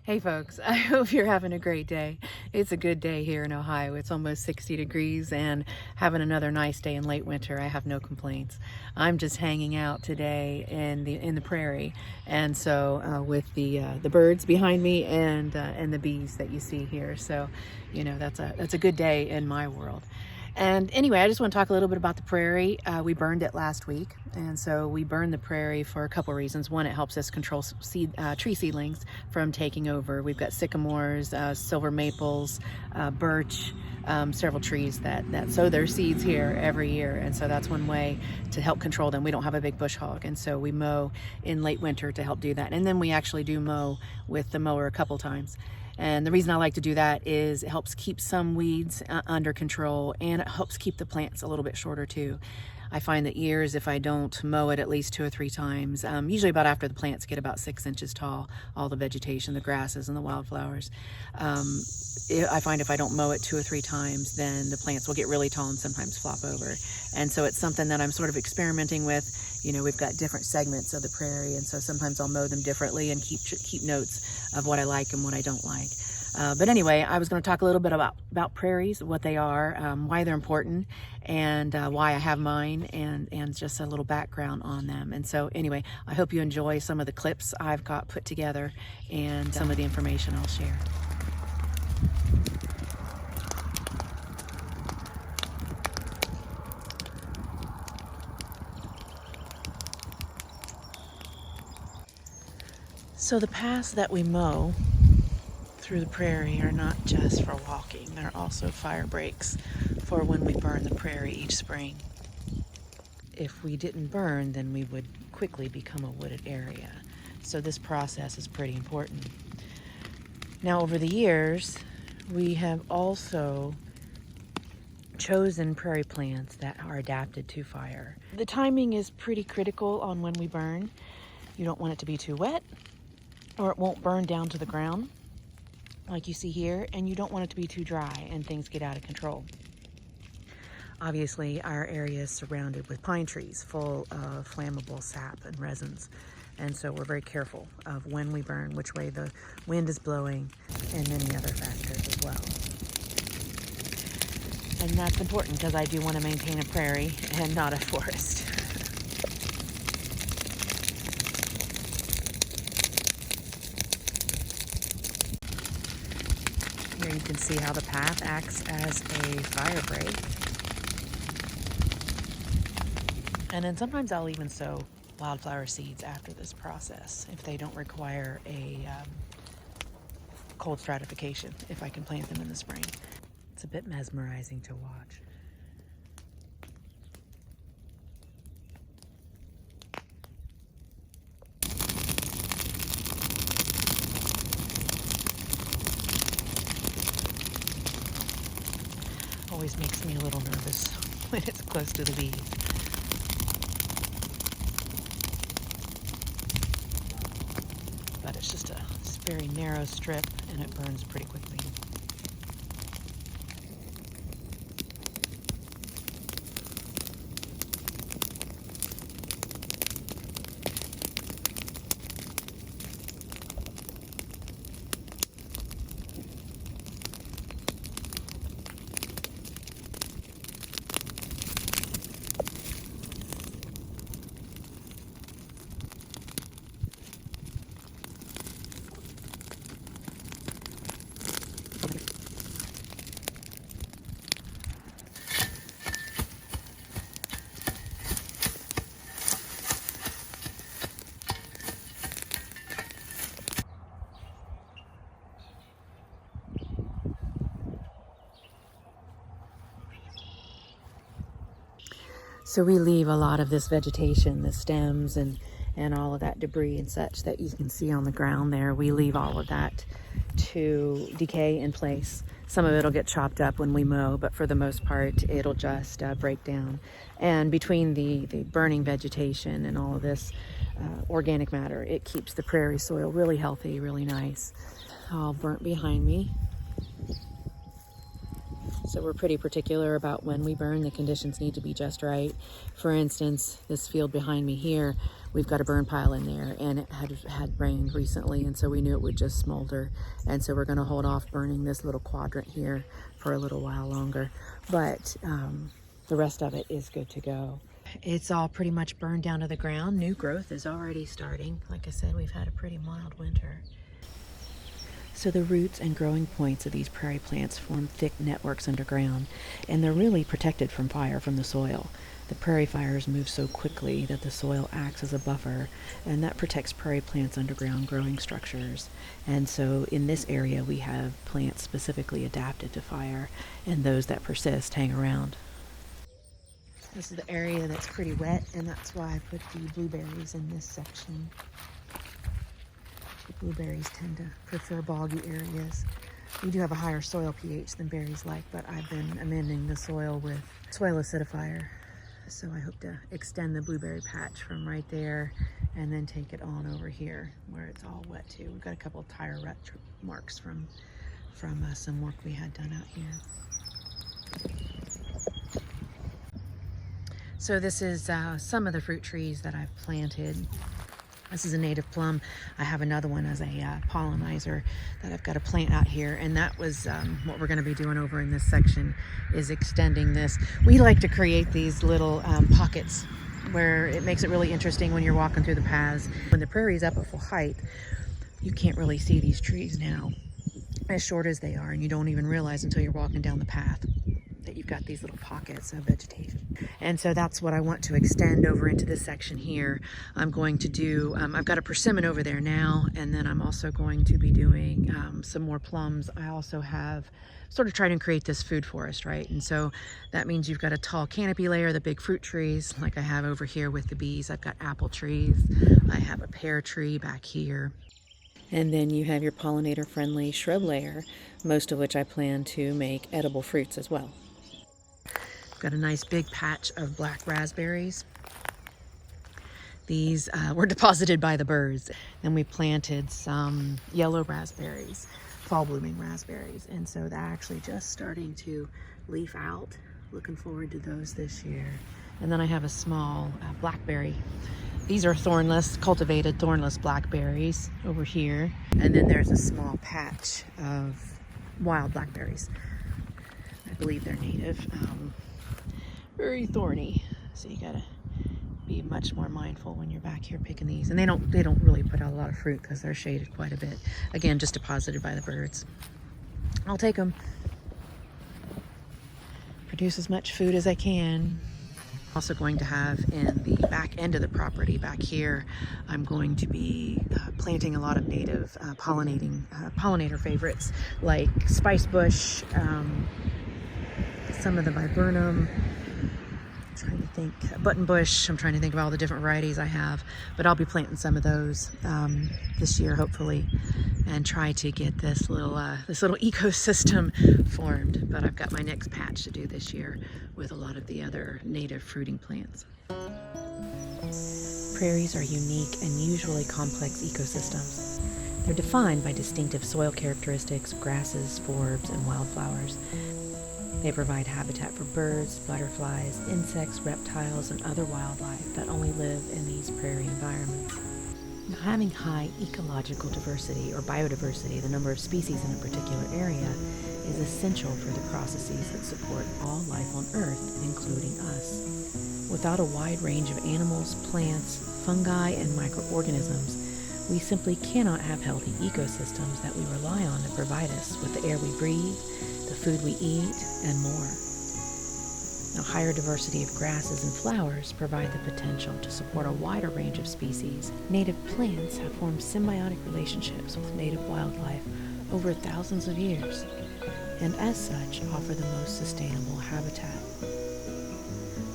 Hey folks, I hope you're having a great day. It's a good day here in Ohio. It's almost 60 degrees and having another nice day in late winter. I have no complaints. I'm just hanging out today in the prairie, and so with the birds behind me and the bees that you see here. So, you know, that's a good day in my world. And anyway, I just want to talk a little bit about the prairie. We burned it last week, and so we burned the prairie for a couple of reasons. One, it helps us control tree seedlings from taking over. We've got sycamores, silver maples, birch, several trees that sow their seeds here every year, and so that's one way to help control them. We don't have a big bush hog, and so we mow in late winter to help do that. And then we actually do mow with the mower a couple times. And the reason I like to do that is it helps keep some weeds under control, and it helps keep the plants a little bit shorter too. I find that years, if I don't mow it at least 2 or 3 times, usually about after the plants get about 6 inches tall, all the vegetation, the grasses and the wildflowers, I find if I don't mow it 2 or 3 times, then the plants will get really tall and sometimes flop over. And so it's something that I'm sort of experimenting with. You know, we've got different segments of the prairie, and so sometimes I'll mow them differently and keep notes of what I like and what I don't like. But anyway, I was going to talk a little bit about prairies, what they are, why they're important, and why I have mine, and just a little background on them. And so anyway, I hope you enjoy some of the clips I've got put together and some of the information I'll share. So the paths that we mow through the prairie are not just for walking, they're also fire breaks for when we burn the prairie each spring. If we didn't burn, then we would quickly become a wooded area. So this process is pretty important. Now, over the years, we have also chosen prairie plants that are adapted to fire. The timing is pretty critical on when we burn. You don't want it to be too wet, or it won't burn down to the ground like you see here, and you don't want it to be too dry and things get out of control. Obviously, our area is surrounded with pine trees full of flammable sap and resins, and so we're very careful of when we burn, which way the wind is blowing, and many other factors as well. And that's important because I do want to maintain a prairie and not a forest. Here you can see how the path acts as a fire break. And then sometimes I'll even sow wildflower seeds after this process if they don't require a cold stratification, if I can plant them in the spring. It's a bit mesmerizing to watch. Always makes me a little nervous when it's close to the bees. But it's just a very narrow strip, and it burns pretty quickly. So we leave a lot of this vegetation, the stems and all of that debris and such that you can see on the ground there. We leave all of that to decay in place. Some of it will get chopped up when we mow, but for the most part, it'll just break down. And between the burning vegetation and all of this organic matter, it keeps the prairie soil really healthy, really nice. All burnt behind me. So we're pretty particular about when we burn. The conditions need to be just right. For instance, this field behind me here, we've got a burn pile in there, and it had rained recently, and so we knew it would just smolder. And so we're going to hold off burning this little quadrant here for a little while longer. But the rest of it is good to go. It's all pretty much burned down to the ground. New growth is already starting. Like I said, we've had a pretty mild winter. So the roots and growing points of these prairie plants form thick networks underground, and they're really protected from fire from the soil. The prairie fires move so quickly that the soil acts as a buffer, and that protects prairie plants' underground growing structures. And so in this area we have plants specifically adapted to fire, and those that persist hang around. This is the area that's pretty wet, and that's why I put the blueberries in this section. The blueberries tend to prefer boggy areas. We do have a higher soil pH than berries like, but I've been amending the soil with soil acidifier. So I hope to extend the blueberry patch from right there and then take it on over here where it's all wet too. We've got a couple of tire rut marks from some work we had done out here. So this is some of the fruit trees that I've planted. This is a native plum. I have another one as a pollinizer that I've got to plant out here, and that was what we're going to be doing over in this section, is extending this. We like to create these little pockets where it makes it really interesting when you're walking through the paths. When the prairie's up at full height, you can't really see these trees now, as short as they are, and you don't even realize until you're walking down the path that you've got these little pockets of vegetation. And so that's what I want to extend over into this section here. I'm going to do, I've got a persimmon over there now, and then I'm also going to be doing some more plums. I also have sort of trying to create this food forest, right? And so that means you've got a tall canopy layer, the big fruit trees, like I have over here with the bees. I've got apple trees. I have a pear tree back here. And then you have your pollinator-friendly shrub layer, most of which I plan to make edible fruits as well. Got a nice big patch of black raspberries. These were deposited by the birds. Then we planted some yellow raspberries, fall blooming raspberries. And so they're actually just starting to leaf out. Looking forward to those this year. And then I have a small blackberry. These are thornless, cultivated thornless blackberries over here. And then there's a small patch of wild blackberries. I believe they're native. Very thorny, so you gotta be much more mindful when you're back here picking these. And they don't really put out a lot of fruit because they're shaded quite a bit. Again, just deposited by the birds. I'll take them. Produce as much food as I can. Also going to have in the back end of the property back here, I'm going to be planting a lot of native pollinator favorites like spice bush, some of the viburnum. Trying to think, button bush. I'm trying to think of all the different varieties I have, but I'll be planting some of those this year, hopefully, and try to get this little ecosystem formed. But I've got my next patch to do this year with a lot of the other native fruiting plants. Prairies are unique and usually complex ecosystems. They're defined by distinctive soil characteristics, grasses, forbs, and wildflowers. They provide habitat for birds, butterflies, insects, reptiles, and other wildlife that only live in these prairie environments. Now, having high ecological diversity or biodiversity, the number of species in a particular area, is essential for the processes that support all life on Earth, including us. Without a wide range of animals, plants, fungi, and microorganisms, we simply cannot have healthy ecosystems that we rely on to provide us with the air we breathe, the food we eat, and more. Now, higher diversity of grasses and flowers provide the potential to support a wider range of species. Native plants have formed symbiotic relationships with native wildlife over thousands of years, and as such offer the most sustainable habitat.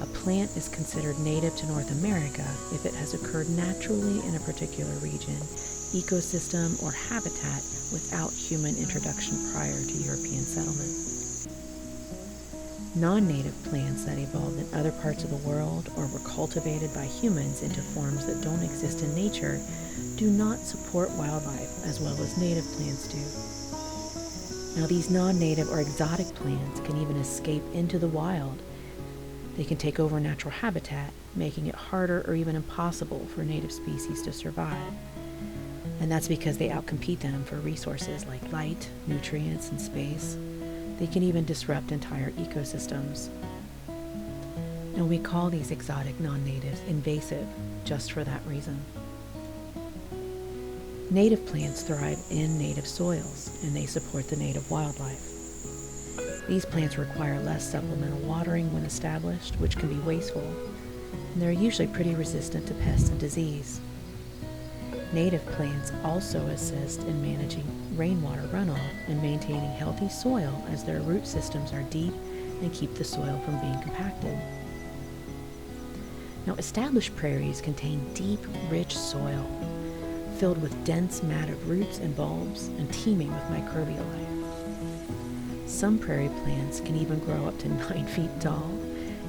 A plant is considered native to North America if it has occurred naturally in a particular region, ecosystem, or habitat without human introduction prior to European settlement. Non-native plants that evolved in other parts of the world or were cultivated by humans into forms that don't exist in nature do not support wildlife as well as native plants do. Now, these non-native or exotic plants can even escape into the wild. They can take over natural habitat, making it harder or even impossible for native species to survive. And that's because they outcompete them for resources like light, nutrients, and space. They can even disrupt entire ecosystems. And we call these exotic non-natives invasive just for that reason. Native plants thrive in native soils, and they support the native wildlife. These plants require less supplemental watering when established, which can be wasteful, and they're usually pretty resistant to pests and disease. Native plants also assist in managing rainwater runoff and maintaining healthy soil, as their root systems are deep and keep the soil from being compacted. Now, established prairies contain deep, rich soil filled with dense mat of roots and bulbs and teeming with microbial life. Some prairie plants can even grow up to 9 feet tall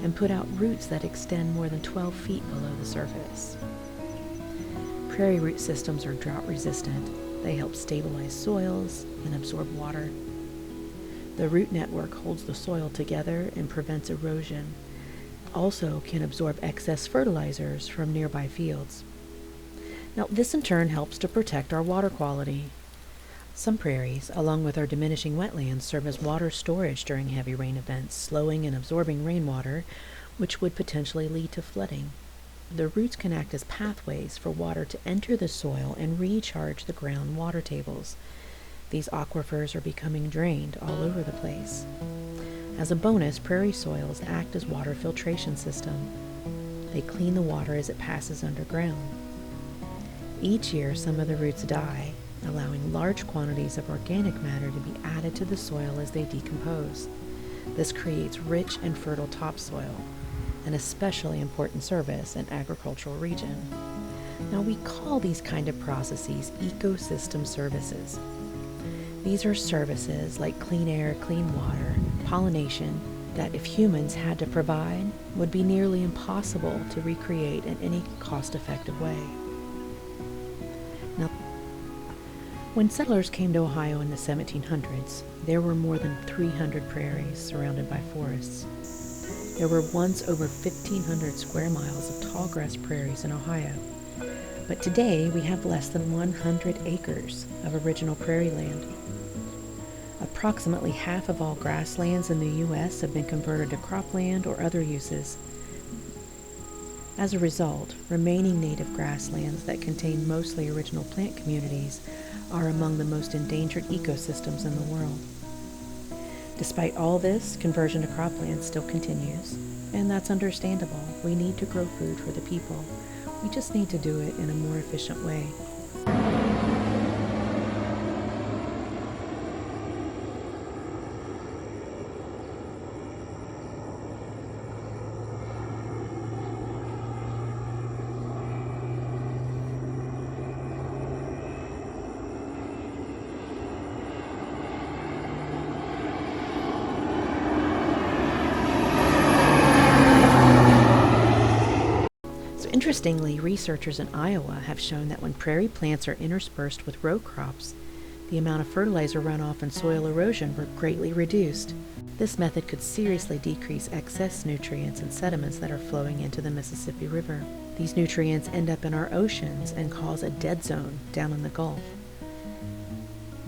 and put out roots that extend more than 12 feet below the surface. Prairie root systems are drought resistant. They help stabilize soils and absorb water. The root network holds the soil together and prevents erosion. Also can absorb excess fertilizers from nearby fields. Now, this in turn helps to protect our water quality. Some prairies, along with our diminishing wetlands, serve as water storage during heavy rain events, slowing and absorbing rainwater, which would potentially lead to flooding. The roots can act as pathways for water to enter the soil and recharge the ground water tables. These aquifers are becoming drained all over the place. As a bonus, prairie soils act as water filtration system. They clean the water as it passes underground. Each year, some of the roots die, allowing large quantities of organic matter to be added to the soil as they decompose. This creates rich and fertile topsoil, an especially important service in agricultural region. Now, we call these kind of processes ecosystem services. These are services like clean air, clean water, pollination, that if humans had to provide, would be nearly impossible to recreate in any cost-effective way. Now, when settlers came to Ohio in the 1700s, there were more than 300 prairies surrounded by forests. There were once over 1,500 square miles of tallgrass prairies in Ohio, but today we have less than 100 acres of original prairie land. Approximately half of all grasslands in the U.S. have been converted to cropland or other uses. As a result, remaining native grasslands that contain mostly original plant communities are among the most endangered ecosystems in the world. Despite all this, conversion to cropland still continues, and that's understandable. We need to grow food for the people. We just need to do it in a more efficient way. Interestingly, researchers in Iowa have shown that when prairie plants are interspersed with row crops, the amount of fertilizer runoff and soil erosion were greatly reduced. This method could seriously decrease excess nutrients and sediments that are flowing into the Mississippi River. These nutrients end up in our oceans and cause a dead zone down in the Gulf.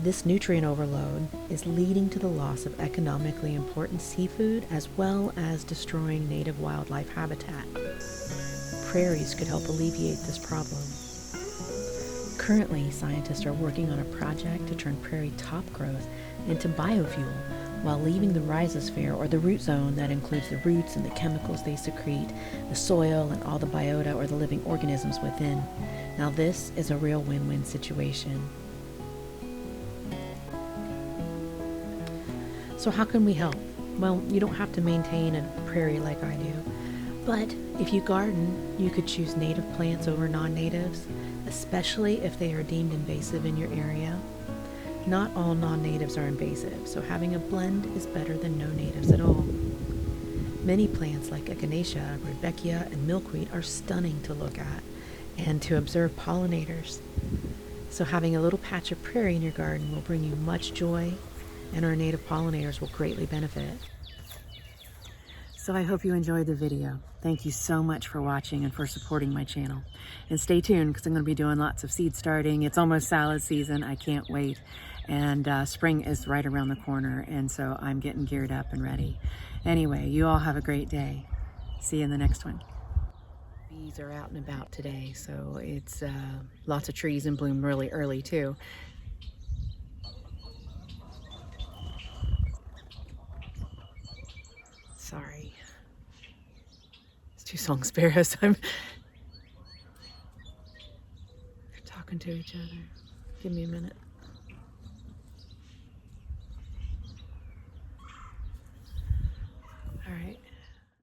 This nutrient overload is leading to the loss of economically important seafood as well as destroying native wildlife habitat. Prairies could help alleviate this problem. Currently, scientists are working on a project to turn prairie top growth into biofuel while leaving the rhizosphere, or the root zone that includes the roots and the chemicals they secrete, the soil and all the biota or the living organisms within. Now this is a real win-win situation. So how can we help? Well, you don't have to maintain a prairie like I do. But if you garden, you could choose native plants over non-natives, especially if they are deemed invasive in your area. Not all non-natives are invasive, so having a blend is better than no natives at all. Many plants like echinacea, rudbeckia, and milkweed are stunning to look at and to observe pollinators. So having a little patch of prairie in your garden will bring you much joy and our native pollinators will greatly benefit. So I hope you enjoyed the video. Thank you so much for watching and for supporting my channel. And stay tuned because I'm going to be doing lots of seed starting. It's almost salad season. I can't wait. And spring is right around the corner. And so I'm getting geared up and ready. Anyway, you all have a great day. See you in the next one. Bees are out and about today. So it's lots of trees in bloom really early too. Sorry. It's two song sparrows. They're talking to each other. Give me a minute. All right.